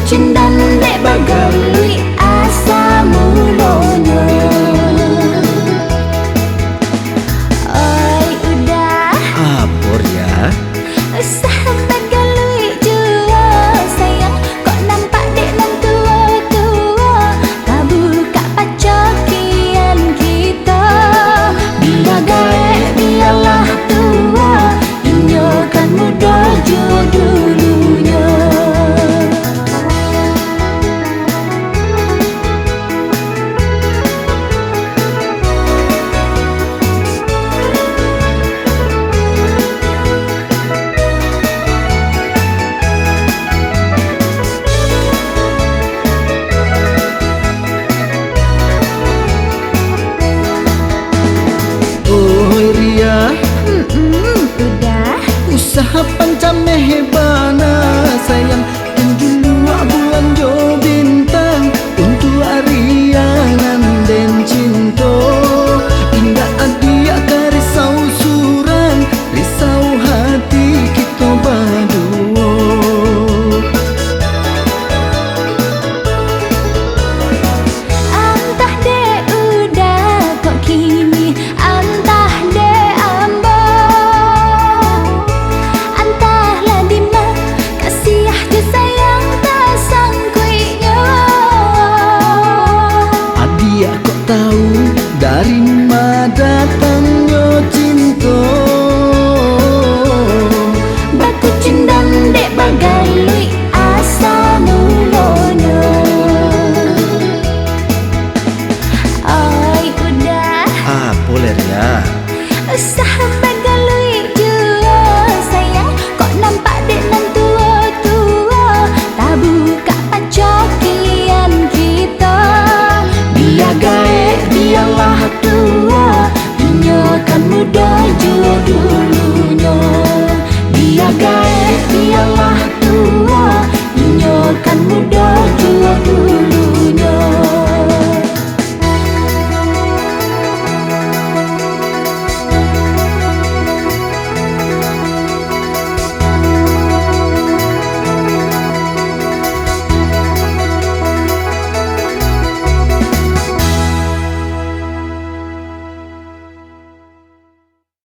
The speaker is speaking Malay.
cindan dek bagai asa mulanya. Oi udah Apor ya. sahabat galui jua sayang, kok nampak dek nan tua-tua, tak buka pacokian kita. Biar gaek biarlah tua, inyo kan muda jua dulunya. Oi Ria, Udah usaha pancame hebana sayang, dan dulu bulan jo bintang untuk ariangan dan cinta. Indah adia karisau surang, risau hati kita berdua. antah dek udah kok kini, antah dek ambo, antahlah dima kasih je sayang tak sangkuinya. Adia kok tahu dari mana datangnya cinta. Baku cindan dek bagai asa mulanya. Oi udah Boleh ya. sahabat galui jua sayang, kok nampak dek nan tua-tua, tak buka pacokian kita. Biar gaek biarlah tua, inyo kan muda jua dulunya. Biar gaek biarlah tua, inyo kan muda jua dulunya.